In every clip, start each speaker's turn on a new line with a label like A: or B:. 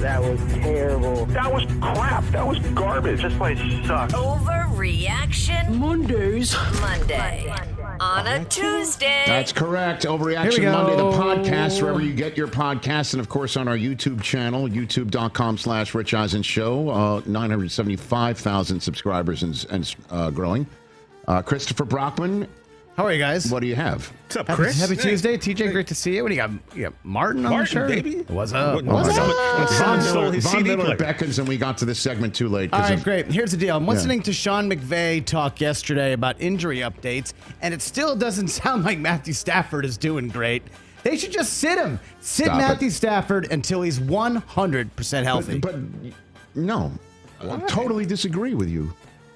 A: That was terrible.
B: That was crap. That was garbage. This place sucks.
C: Overreaction
D: Monday
C: on a Tuesday.
E: That's correct. Overreaction
D: Here we
E: Monday, the
D: go.
E: podcast, wherever you get your podcasts, and of course on our YouTube channel, youtube.com/Rich Eisen Show. 975,000 subscribers and growing. Christopher Brockman,
D: How are you guys?
E: what do you have?
F: What's up, Chris?
D: Happy Tuesday, TJ. Great to see you. What do you got? You got Martin on the shirt?
F: baby.
D: What's up?
F: When someone stole his
E: Von
F: CD
E: Miller
F: player.
E: beckons, and we got to this segment too late.
D: All right, great. Here's the deal. I'm listening to Sean McVay talk yesterday about injury updates, and it still doesn't sound like Matthew Stafford is doing great. They should just sit him.
E: Stop
D: Matthew
E: it.
D: Stafford until he's 100% healthy.
E: But no, I totally disagree with you.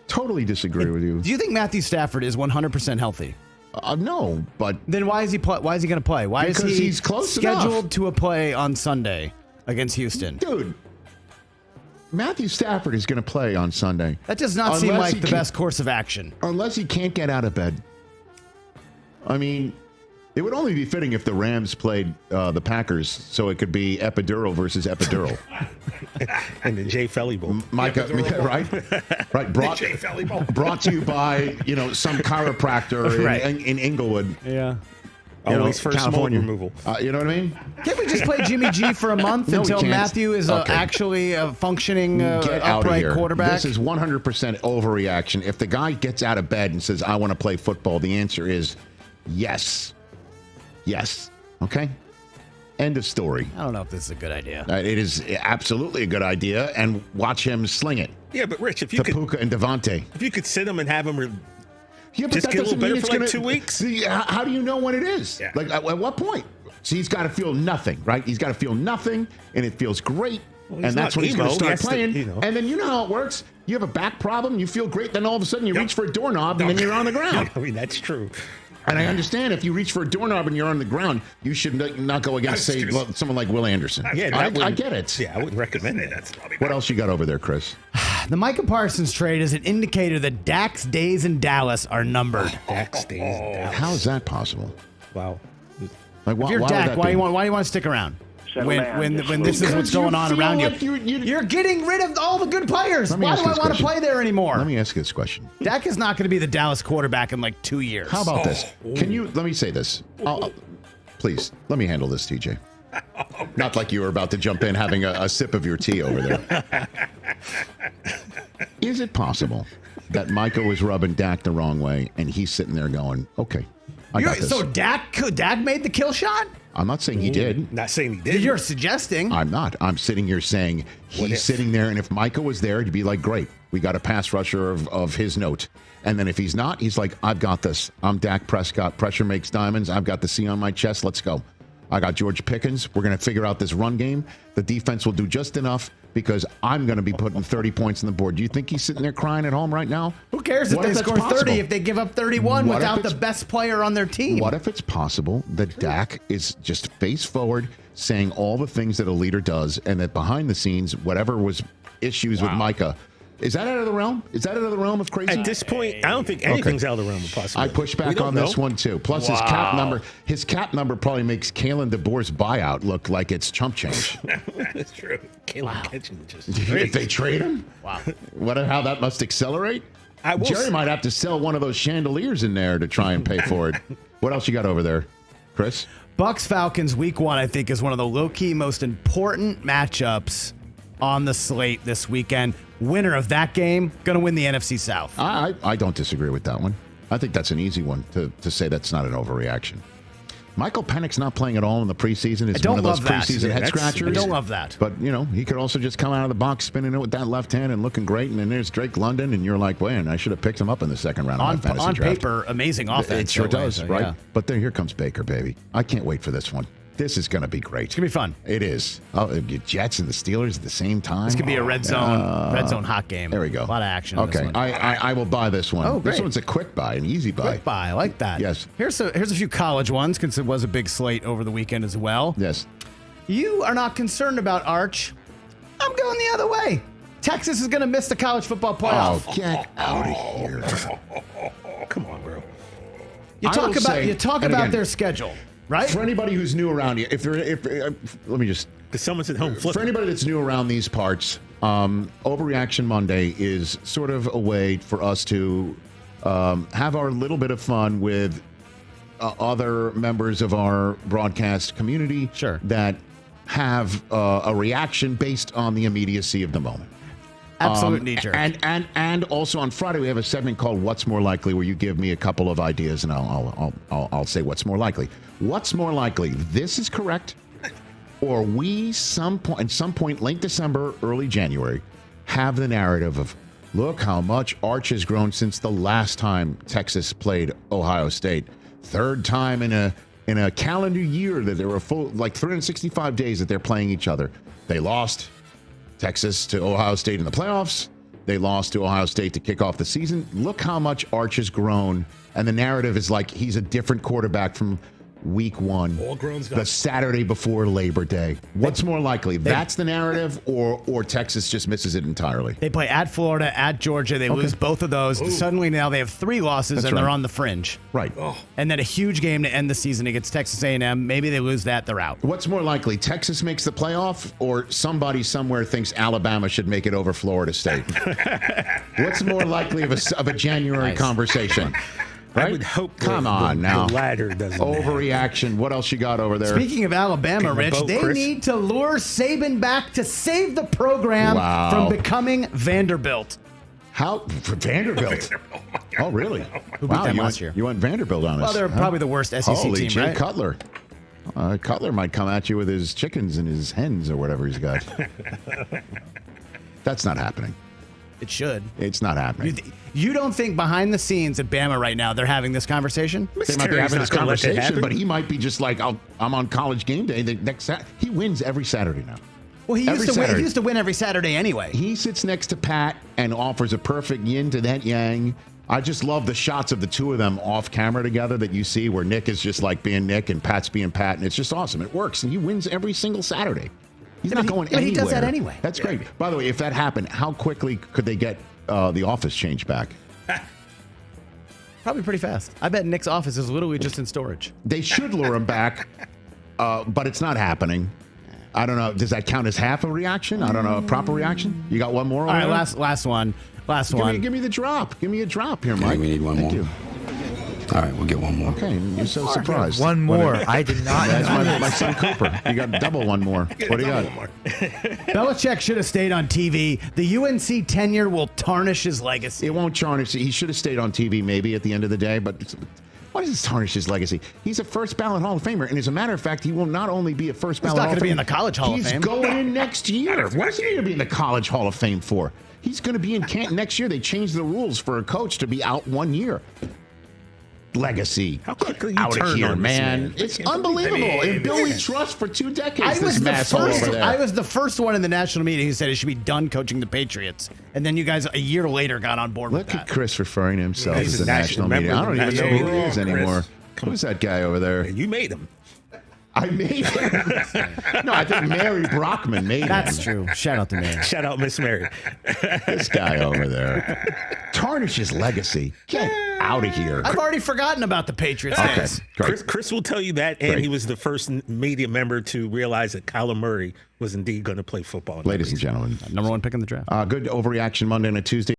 E: Totally disagree with you.
D: Do you think Matthew Stafford is 100% healthy?
E: No, but
D: Then why is he going to play? Why
E: Because
D: is he
E: he's close
D: scheduled
E: enough.
D: to a play on Sunday against Houston?
E: dude, Matthew Stafford is going to play on Sunday.
D: That does not seem
E: Unless
D: like
E: he
D: the
E: can-
D: best course of action.
E: Unless he can't get out of bed. I mean, it would only be fitting if the Rams played the Packers, so it could be epidural versus epidural.
F: And the Jay Felly Bowl.
E: Micah, right? Right. Brought to you by, some chiropractor
D: Right.
E: in Inglewood.
D: Yeah.
F: Always first
E: California.
F: mold removal.
E: You know what I mean?
D: Can't we just play Jimmy G for a month
E: No, we
D: until
E: can't.
D: Matthew is
E: Okay.
D: actually a functioning
E: Get out of
D: upright
E: here.
D: quarterback?
E: This is 100% overreaction. If the guy gets out of bed and says, I want to play football, the answer is yes. Yes. Okay? End of story.
D: I don't know if this is a good idea.
E: It is absolutely a good idea, and watch him sling it
F: Yeah, but Rich, if you
E: to
F: could
E: Puka and Devontae.
F: sit him and have him
E: Yeah, but
F: Just
E: that
F: get a little
E: doesn't mean
F: better
E: it's
F: for like
E: gonna-
F: 2 weeks?
E: See, how do you know when it is?
F: Yeah.
E: Like, at what point? So he's got to feel nothing, right? He's got to feel nothing, and it feels great.
F: Well, he's
E: And that's
F: not
E: when he's going to
F: emo. He
E: start
F: has to,
E: playing. And then you know how it works. You have a back problem, you feel great, then all of a sudden you reach for a doorknob, and then you're on the ground.
F: I mean, that's true.
E: And I understand if you reach for a doorknob and you're on the ground, you should not go against, say,
F: That's true.
E: someone like Will Anderson.
F: Yeah,
E: I
F: that
E: get it.
F: Yeah, I wouldn't recommend it. That's probably
E: What else you got over there, Chris?
D: The Micah Parsons trade is an indicator that Dak's days in Dallas are numbered.
F: Dak stays in Dallas.
E: How is that possible?
F: Wow.
E: Like,
D: If you're
E: why would
D: Dak,
E: that
D: why
E: be?
D: do you want to stick around?
A: Settle down.
D: When
A: Just
D: this is
E: Because
D: what's going
E: you
D: on
E: feel
D: around
E: like
D: you.
E: you-
D: You're getting rid of all the good players.
E: Let me
D: Why
E: ask
D: do I
E: this
D: want to
E: question.
D: play there anymore?
E: Let me ask you this question.
D: Dak is not going to be the Dallas quarterback in like 2 years.
E: How about this? Can you let me say this? Please, let me handle this, TJ. Not like you were about to jump in having a sip of your tea over there. Is it possible that Michael was rubbing Dak the wrong way and he's sitting there going, okay, I got this.
D: So Dak made the kill shot?
E: I'm not saying he did.
F: Not saying he did.
D: You're suggesting.
E: I'm not. I'm sitting here saying
F: What
E: he's
F: if?
E: sitting there, and if Micah was there, he'd be like, great, we got a pass rusher of his note. And then if he's not, he's like, I've got this. I'm Dak Prescott. Pressure makes diamonds. I've got the C on my chest. Let's go. I got George Pickens. We're going to figure out this run game. The defense will do just enough because I'm going to be putting 30 points on the board. Do you think he's sitting there crying at home right now?
D: Who cares if
E: What
D: they
E: that's
D: score 30
E: possible?
D: if they give up 31
E: What if
D: without the
E: it's-
D: best player on their team?
E: What if it's possible that Dak is just face forward saying all the things that a leader does, and that behind the scenes, whatever was issues with Micah, is that out of the realm? Is that out of the realm of crazy?
F: At this point, I don't think anything's out of the realm of
E: I
F: possibility.
E: push
F: We
E: back
F: don't
E: on
F: know.
E: this one too. Plus his cap number probably makes Kalen DeBoer's buyout look like it's chump change.
F: That's true. Caleb Kitchen just
E: If they trade him,
D: Wow.
E: how that must accelerate.
F: I will
E: Jerry
F: s-
E: might have to sell one of those chandeliers in there to try and pay for it. What else you got over there, Chris?
D: Bucks Falcons week 1, I think, is one of the low-key most important matchups on the slate this weekend. Winner of that game going to win the NFC South.
E: I don't disagree with that one. I think that's an easy one to say that's not an overreaction. Michael Penix's not playing at all in the preseason. It's
D: I don't
E: one of those
D: love that.
E: preseason
F: Yeah,
E: head
F: that's-
E: scratchers.
D: I don't love that.
E: But, he could also just come out of the box spinning it with that left hand and looking great. And then there's Drake London, and you're like, man, I should have picked him up in the second round of my fantasy
D: On
E: draft.
D: paper, amazing offense.
E: It sure
D: that way,
E: does,
D: so,
E: right?
D: yeah.
E: But here comes Baker, baby. I can't wait for this one. This is going to be great.
D: It's going to be fun.
E: It is. Oh, the Jets and the Steelers at the same time.
D: This could be a red zone hot game.
E: There we go.
D: A lot of action. in this
E: Okay,
D: one.
E: I will buy this one.
D: Oh,
E: This
D: great.
E: one's a quick buy, an easy buy.
D: Quick buy. I like that.
E: Yes.
D: Here's a few college ones because it was a big slate over the weekend as well.
E: Yes.
D: You are not concerned about Arch. I'm going the other way. Texas is going to miss the college football playoff.
E: Oh, get out of here.
F: Come on, bro.
D: you
E: I
D: talk
E: will
D: about
E: say- and
D: about
E: again-
D: their schedule. right?
E: For anybody who's new around here, let me just.
F: Because someone's at home
E: For
F: flipping.
E: anybody that's new around these parts, Overreaction Monday is sort of a way for us to have our little bit of fun with other members of our broadcast community.
D: Sure.
E: That have a reaction based on the immediacy of the moment.
D: Absolute knee-jerk.
E: And also on Friday we have a segment called "What's More Likely," where you give me a couple of ideas, and I'll say what's more likely. What's more likely? This is correct, or we at some point late December, early January, have the narrative of look how much Arch has grown since the last time Texas played Ohio State. Third time in a calendar year that there were 365 days that they're playing each other. They lost. Texas to Ohio State in the playoffs. They lost to Ohio State to kick off the season. Look how much Arch has grown. And the narrative is like he's a different quarterback from week one,
F: All grown
E: the Saturday before Labor Day. What's more likely? That's the narrative, or Texas just misses it entirely?
D: They play at Florida, at Georgia. They lose both of those.
F: Ooh.
D: Suddenly now they have 3 losses,
E: That's
D: and they're
E: right.
D: on the fringe.
E: Right.
D: And then a huge game to end the season against Texas A&M. Maybe they lose that, they're out.
E: What's more likely? Texas makes the playoff, or somebody somewhere thinks Alabama should make it over Florida State? What's more likely of a January conversation? Right?
F: I would hope
E: Come on now.
F: the latter doesn't happen.
E: Overreaction. What else you got over there?
D: Speaking of Alabama,
F: Get my
D: Rich,
F: vote,
D: they
F: Chris.
D: need to lure Saban back to save the program
E: Wow.
D: from becoming Vanderbilt.
E: How? For Vanderbilt. Oh, really?
D: Who beat them
E: you
D: last
E: went,
D: year?
E: You went Vanderbilt on us.
D: Well, they're probably the worst SEC
E: Holy
D: team,
E: Jay
D: right?
E: Cutler. Cutler might come at you with his chickens and his hens or whatever he's got. That's not happening.
D: It should.
E: It's not happening.
D: You don't think behind the scenes at Bama right now they're having this conversation?
E: They might be
F: Terry's
E: having
F: not
E: this
F: gonna let that
E: conversation,
F: happen.
E: but he might be just like, I'm on College Game Day. He wins every Saturday now.
D: Well, he
E: Every
D: used to win.
E: Saturday.
D: He used to win every Saturday anyway.
E: He sits next to Pat and offers a perfect yin to that yang. I just love the shots of the two of them off camera together that you see where Nick is just like being Nick and Pat's being Pat, and it's just awesome. It works, and he wins every single Saturday. He's not going anywhere.
D: He does that anyway.
E: That's great. By the way, if that happened, how quickly could they get the office changed back?
D: Probably pretty fast. I bet Nick's office is literally just in storage.
E: They should lure him back, but it's not happening. I don't know. Does that count as half a reaction? I don't know. A proper reaction? You got one more?
D: All right, last one.
E: Give me the drop. Give me a drop here, Mike.
G: we need one
E: Thank
G: more.
E: you.
G: All right, we'll get one more.
E: Okay, you're so surprised.
H: One more. I did not.
E: That's my son Cooper. You got double one more. What do you got?
D: Belichick should have stayed on TV. The UNC tenure will tarnish his legacy.
E: It won't tarnish. He should have stayed on TV maybe at the end of the day, but why does it tarnish his legacy? He's a first ballot Hall of Famer, and as a matter of fact, he will not only be a first ballot
D: not
E: Hall of
D: gonna be
E: Famer,
D: in the College Hall of
E: he's
D: Fame.
E: going in next year. What is he going to be in the College Hall of Fame for? He's going to be in Canton next year. They changed the rules for a coach to be out 1 year. Legacy.
F: How quickly you
E: out of
F: turn
E: here,
F: on this
E: man.
F: man.
E: It's unbelievable. And Bill we trust for 2 decades. This mess all over there.
D: I was the first one in the national meeting who said he should be done coaching the Patriots. And then you guys a year later got on board with
E: Look
D: that.
E: at Chris referring to himself
F: He's
E: as
F: a
E: the national
F: member
E: media. I
F: of
E: don't
F: the
E: even know
F: national
E: who he is
F: media.
E: anymore.
F: Chris,
E: Who's that guy over there?
F: You made him.
E: I made him. No, I think Mary Brockman made
D: That's
E: him.
D: true. Shout out to me.
F: Shout out Miss Mary.
E: This guy over there. Tarnish his legacy. Get out of here.
D: I've already forgotten about the Patriots
E: Okay,
D: days.
E: great.
F: Chris will tell you that, and
E: Great.
F: he was the first media member to realize that Kyler Murray was indeed going to play football.
E: Ladies and gentlemen,
D: Number 1 pick in the draft.
E: good Overreaction Monday and a Tuesday.